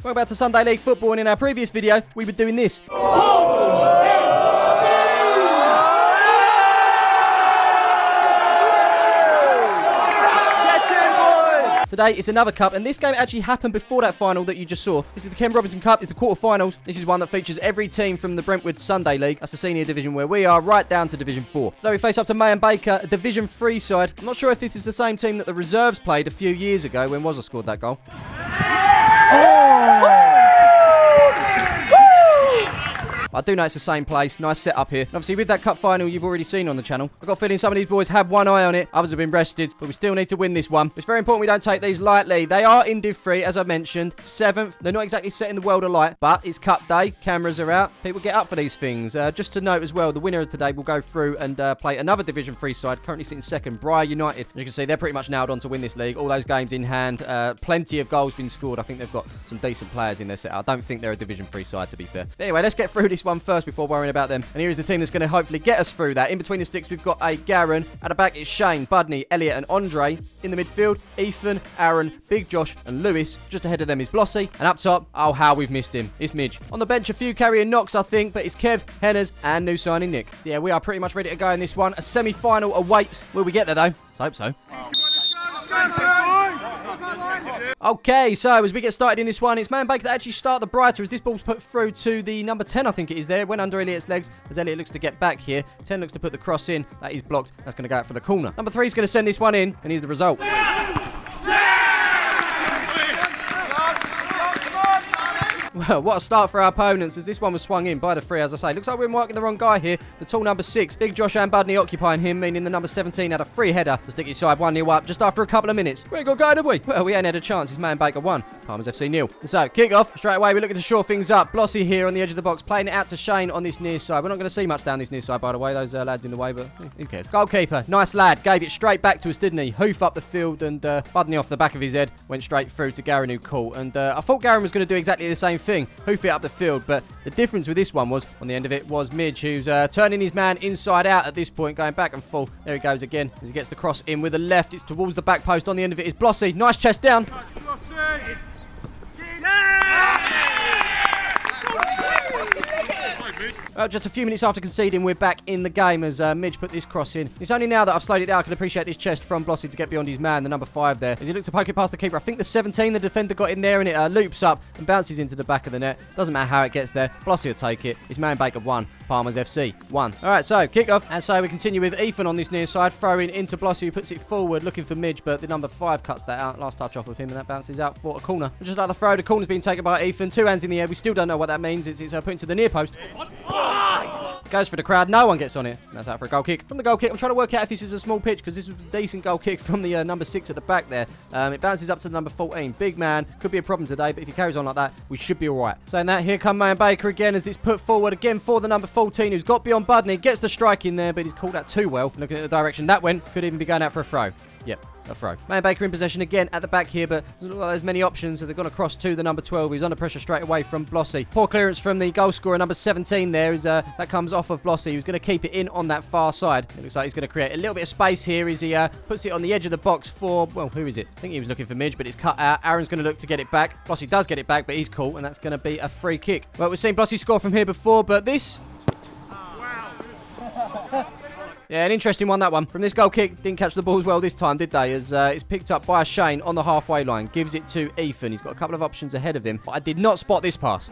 Welcome back to Sunday League Football, and in our previous video, we were doing this. Today it's another cup, and this game actually happened before that final that you just saw. This is the Ken Robinson Cup, it's the quarterfinals. This is one that features every team from the Brentwood Sunday League. That's the senior division where we are, right down to Division 4. So we face up to May and Baker, a Division 3 side. I'm not sure if this is the same team that the reserves played a few years ago when Wazza scored that goal. I do know it's the same place. Nice setup here. And obviously, with that cup final you've already seen on the channel, I've got a feeling some of these boys have one eye on it. Others have been rested, but we still need to win this one. It's very important we don't take these lightly. They are in Div 3, as I mentioned. 7th. They're not exactly setting the world alight, but it's cup day. Cameras are out. People get up for these things. Just to note as well, the winner of today will go through and play another Division 3 side, currently sitting second, Briar United. As you can see, they're pretty much nailed on to win this league. All those games in hand. Plenty of goals been scored. I think they've got some decent players in their set. I don't think they're a Division 3 side, to be fair. But anyway, let's get through this one first before worrying about them. And here is the team that's going to hopefully get us through that. In between the sticks, we've got a Garen. At the back, it's Shane, Budney, Elliot, and Andre. In the midfield, Ethan, Aaron, Big Josh, and Lewis. Just ahead of them is Blossy. And up top, oh, how we've missed him. It's Midge. On the bench, a few carrying knocks, I think, but it's Kev, Henners, and new signing Nick. So yeah, we are pretty much ready to go in this one. A semi-final awaits. Will we get there, though? Let's hope so. Okay, so as we get started in this one, it's Man Baker that actually start the brighter as this ball's put through to the number 10, I think it is there. It went under Elliot's legs as Elliot looks to get back here. 10 looks to put the cross in. That is blocked. That's going to go out for the corner. Number 3 is going to send this one in, and here's the result. Well, what a start for our opponents as this one was swung in by the 3, as I say. Looks like we're marking the wrong guy here. The tall number 6. Big Josh and Budney occupying him, meaning the number 17 had a free header to stick his side 1-0 up just after a couple of minutes. We ain't got going, have we? Well, we ain't had a chance. It's Man Baker 1. PalmersFC 0. So, kick off. Straight away, we're looking to shore things up. Blossy here on the edge of the box, playing it out to Shane on this near side. We're not going to see much down this near side, by the way. Those lads in the way, but who cares? Goalkeeper. Nice lad. Gave it straight back to us, didn't he? Hoof up the field, and Budney off the back of his head went straight through to Garen, who caught. And I thought Garen was going to do exactly the same thing. Hoof it up the field, but the difference with this one was on the end of it was Midge, who's turning his man inside out at this point, going back and full. There he goes again as he gets the cross in with the left. It's towards the back post. On the end of it is Blossy. Nice chest down. Just a few minutes after conceding, we're back in the game as Midge put this cross in. It's only now that I've slowed it down I can appreciate this chest from Blossy to get beyond his man, the number 5 there. As he looks to poke it past the keeper, I think the 17, the defender, got in there, and it loops up and bounces into the back of the net. Doesn't matter how it gets there. Blossy will take it. It's Man Baker 1, PalmersFC 1. Alright, so kick off. And so we continue with Ethan on this near side, throwing into Blossy, who puts it forward, looking for Midge, but the number 5 cuts that out. Last touch off of him, and that bounces out for a corner. Just like the throw, the corner's being taken by Ethan. 2 hands in the air. We still don't know what that means. It's put into the near post. Goes for the crowd. No one gets on it. That's out for a goal kick. From the goal kick, I'm trying to work out if this is a small pitch because this was a decent goal kick from the number 6 at the back there. It bounces up to the number 14. Big man. Could be a problem today, but if he carries on like that, we should be all right. Saying that, here come Man Baker again as it's put forward again for the number 14 who's got beyond Budney. Gets the strike in there, but he's called that too well. Looking at the direction that went, could even be going out for a throw. Yep. A throw. Man Baker in possession again at the back here, but doesn't look like there's many options. So they've gone across to the number 12. He's under pressure straight away from Blossy. Poor clearance from the goal scorer, number 17 there. That comes off of Blossy, who's going to keep it in on that far side. It looks like he's going to create a little bit of space here as he puts it on the edge of the box for, well, who is it? I think he was looking for Midge, but it's cut out. Aaron's going to look to get it back. Blossy does get it back, but he's caught, and that's going to be a free kick. Well, we've seen Blossy score from here before, but this... Yeah, an interesting one, that one. From this goal kick, didn't catch the ball as well this time, did they? As it's picked up by Shane on the halfway line. Gives it to Ethan. He's got a couple of options ahead of him, but I did not spot this pass.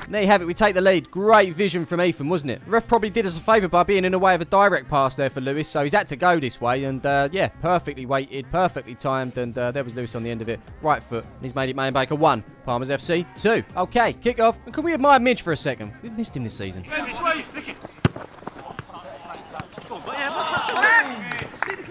There you have it, we take the lead. Great vision from Ethan, wasn't it? The ref probably did us a favour by being in the way of a direct pass there for Lewis, so he's had to go this way, and yeah, perfectly weighted, perfectly timed, and there was Lewis on the end of it. Right foot, and he's made it Man Baker 1, PalmersFC 2. Okay, kick off, and can we admire Midge for a second? We've missed him this season.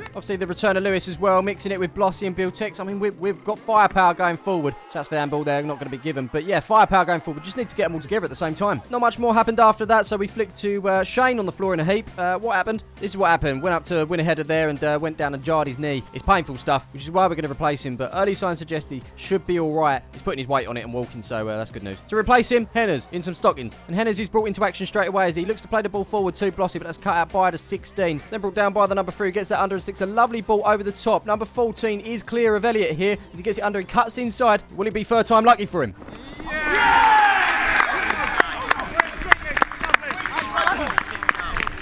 Obviously, the return of Lewis as well, mixing it with Blossy and Bill Tex. I mean, we've got firepower going forward. Shouts for the handball there, not going to be given. But yeah, firepower going forward. Just need to get them all together at the same time. Not much more happened after that, so we flicked to Shane on the floor in a heap. What happened? This is what happened. Went up to win a header there and went down and jarred his knee. It's painful stuff, which is why we're going to replace him. But early signs suggest he should be all right. He's putting his weight on it and walking, so that's good news. To replace him, Henners in some stockings. And Henners is brought into action straight away as he looks to play the ball forward to Blossy, but that's cut out by the 16. Then brought down by the number 3, gets that under Sticks a lovely ball over the top. Number 14 is clear of Elliot here. As he gets it under, he cuts inside. Will it be third time lucky for him?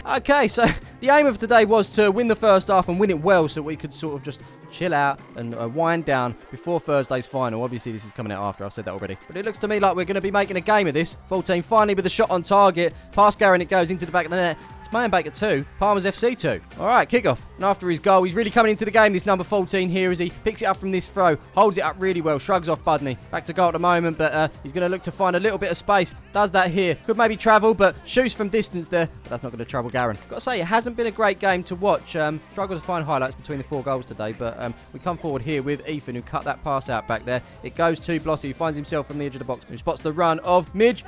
Okay, so the aim of today was to win the first half and win it well so we could sort of just chill out and wind down before Thursday's final. Obviously, this is coming out after. I've said that already. But it looks to me like we're going to be making a game of this. 14 finally with a shot on target. Past Garen, it goes into the back of the net. It's Man Baker 2, PalmersFC 2. All right, kickoff. And after his goal, he's really coming into the game, this number 14 here, as he picks it up from this throw. Holds it up really well. Shrugs off Budney. Back to goal at the moment, but he's going to look to find a little bit of space. Does that here. Could maybe travel, but shoots from distance there. But that's not going to trouble Garen. Got to say, it hasn't been a great game to watch. Struggled to find highlights between the 4 goals today, but we come forward here with Ethan, who cut that pass out back there. It goes to Blossy, who finds himself from the edge of the box, who spots the run of Midge.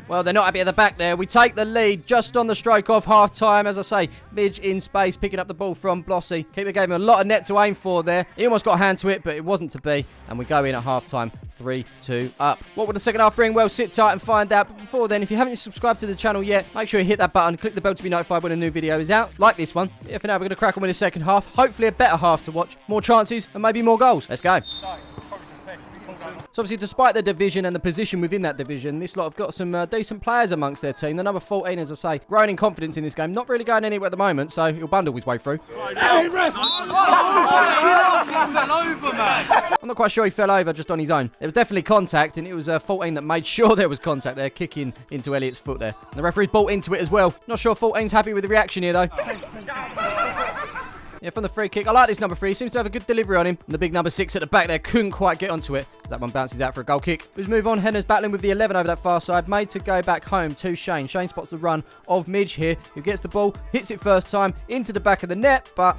Well, they're not happy at the back there. We take the lead just on the stroke of half-time. As I say, Midge in space, picking up the ball from Blossy. Keeper gave him a lot of net to aim for there. He almost got a hand to it, but it wasn't to be. And we go in at half-time. 3-2 up. What will the second half bring? Well, sit tight and find out. But before then, if you haven't subscribed to the channel yet, make sure you hit that button, click the bell to be notified when a new video is out, like this one. Yeah, for now, we're going to crack on with the second half. Hopefully a better half to watch, more chances, and maybe more goals. Let's go. So obviously, despite the division and the position within that division, this lot have got some decent players amongst their team. The number 14, as I say, growing in confidence in this game. Not really going anywhere at the moment, so he'll bundle his way through. I'm not quite sure he fell over just on his own. There was definitely contact, and it was 14 that made sure there was contact there, kicking into Elliot's foot there. And the referee's bought into it as well. Not sure 14's happy with the reaction here, though. Yeah, from the free kick. I like this number 3. He seems to have a good delivery on him. And the big number 6 at the back there couldn't quite get onto it. That one bounces out for a goal kick. Let's move on. Henner's battling with the 11 over that far side. Made to go back home to Shane. Shane spots the run of Midge here, who gets the ball, hits it first time into the back of the net, but...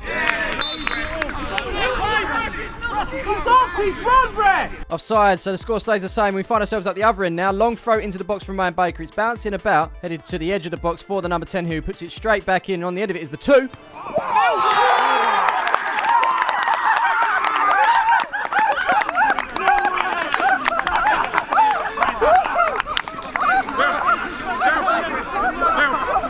He's run, Brett! Offside, so the score stays the same. We find ourselves at the other end now. Long throw into the box from Man Baker. It's bouncing about, headed to the edge of the box for the number 10, who puts it straight back in. And on the end of it is the 2.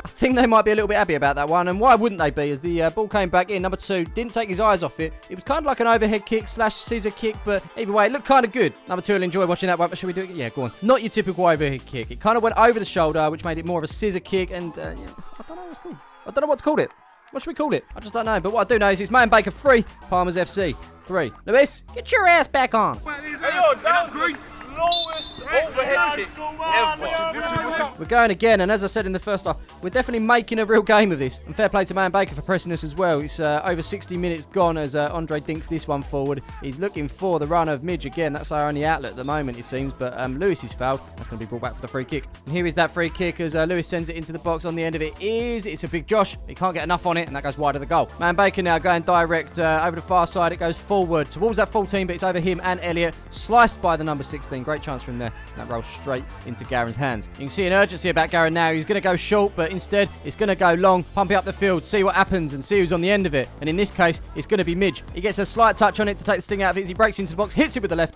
I think they might be a little bit happy about that one, and why wouldn't they be, as the ball came back in. Number 2 didn't take his eyes off it. It was kind of like an overhead kick / scissor kick, but either way, it looked kind of good. Number 2 will enjoy watching that one. Shall we do it? Yeah, go on. Not your typical overhead kick. It kind of went over the shoulder, which made it more of a scissor kick, and yeah, I don't know what it's called. I don't know what to call it. What should we call it? I just don't know. But what I do know is it's Man Baker 3, PalmersFC 3. Lewis, get your ass back on. Hey, yo, that was the slowest overhead kick ever. We're going again, and as I said in the first half, we're definitely making a real game of this. And fair play to Man Baker for pressing us as well. It's over 60 minutes gone as Andre dinks this one forward. He's looking for the run of Midge again. That's our only outlet at the moment, it seems. But Lewis is fouled. That's going to be brought back for the free kick. And here is that free kick as Lewis sends it into the box. On the end of it is, it's a big Josh. He can't get enough on it, and that goes wide of the goal. Man Baker now going direct over the far side. It goes forward towards that 14, but it's over him and Elliot. Sliced by the number 16. Great chance from there. And that rolls straight into Garen's hands. You can see an urgency about Garen now. He's going to go short, but instead it's going to go long. Pump it up the field, see what happens, and see who's on the end of it. And in this case, it's going to be Midge. He gets a slight touch on it to take the sting out of it as he breaks into the box, hits it with the left.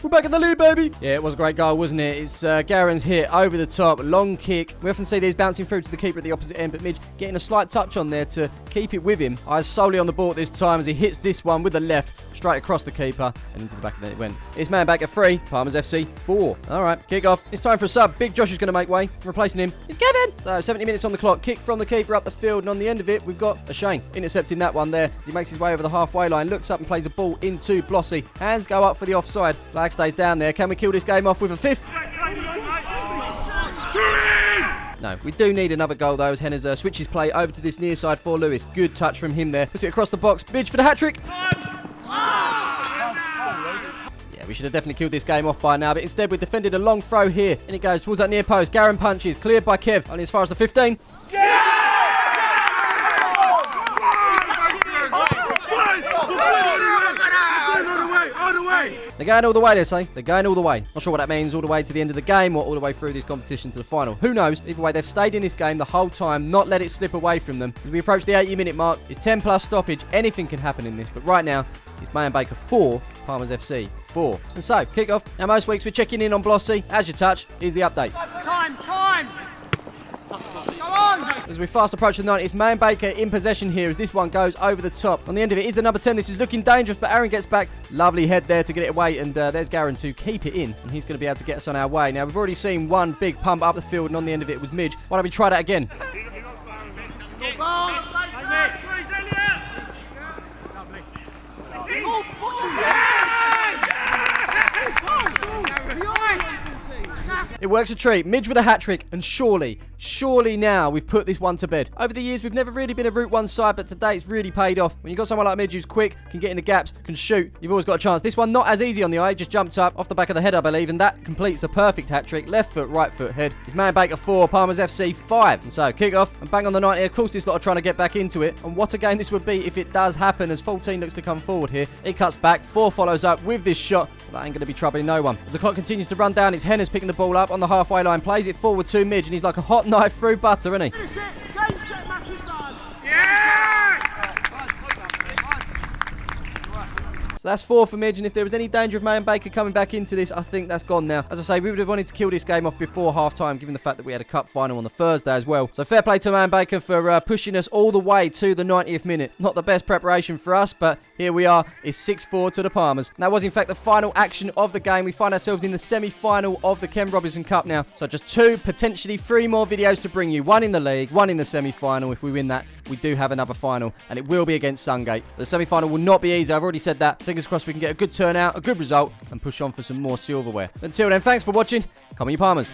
We're back in the lead, baby. Yeah, it was a great goal, wasn't it? It's Garen's hit over the top, long kick. We often see these bouncing through to the keeper at the opposite end, but Midge getting a slight touch on there to keep it with him. Eyes solely on the ball at this time as he hits this one with the left, straight across the keeper, and into the back of it went. It's Man Baker 3, PalmersFC 4. All right, kick off. It's time for a sub. Big Josh is going to make way. Replacing him is Kevin. So 70 minutes on the clock. Kick from the keeper up the field, and on the end of it, we've got a Shane intercepting that one there as he makes his way over the halfway line, looks up and plays a ball into Blossy. Hands go up for the offside. Flag stays down there. Can we kill this game off with a 5th? No, we do need another goal though as Henner's switches play over to this near side for Lewis. Good touch from him there. Puts it across the box. Midge for the hat-trick. Yeah, we should have definitely killed this game off by now, but instead we defended a long throw here. And it goes towards that near post. Garen punches. Cleared by Kev. Only as far as the 15. They're going all the way, they say. They're going all the way. Not sure what that means, all the way to the end of the game or all the way through this competition to the final. Who knows? Either way, they've stayed in this game the whole time, not let it slip away from them. As we approach the 80-minute mark, it's 10+ stoppage. Anything can happen in this, but right now, is Man Baker 4, PalmersFC 4. And so, kick-off. Now, most weeks we're checking in on Blossy. As you touch, here's the update. Time! Go on! As we fast approach the 90th, Man Baker in possession here as this one goes over the top. On the end of it is the number 10. This is looking dangerous, but Aaron gets back. Lovely head there to get it away, and there's Garen to keep it in, and he's going to be able to get us on our way. Now, we've already seen one big pump up the field, and on the end of it was Midge. Why don't we try that again? It works a treat. Midge with a hat-trick, and surely now we've put this one to bed. Over the years, we've never really been a Route 1 side, but today it's really paid off. When you've got someone like Midge who's quick, can get in the gaps, can shoot, you've always got a chance. This one not as easy on the eye, just jumped up off the back of the head, I believe, and that completes a perfect hat-trick. Left foot, right foot, head. It's Man Baker 4, PalmersFC 5. And so, kick off, and bang on the 90. Of course, this lot are trying to get back into it, and what a game this would be if it does happen, as 14 looks to come forward here. It cuts back, 4 follows up with this shot. That ain't going to be troubling no one. As the clock continues to run down, it's Henner's picking the ball up on the halfway line, plays it forward to Midge, and he's like a hot knife through butter, isn't he? So that's 4 for Midge, and if there was any danger of Man Baker coming back into this, I think that's gone now. As I say, we would have wanted to kill this game off before half-time, given the fact that we had a cup final on the Thursday as well. So fair play to Man Baker for pushing us all the way to the 90th minute. Not the best preparation for us, but here we are. It's 6-4 to the Palmers. And that was, in fact, the final action of the game. We find ourselves in the semi-final of the Ken Robinson Cup now. So just 2, potentially 3 more videos to bring you. 1 in the league, 1 in the semi-final. If we win that, we do have another final, and it will be against Sungate. The semi-final will not be easy. I've already said that. Fingers crossed we can get a good turnout, a good result, and push on for some more silverware. Until then, thanks for watching. Come on, you Palmers.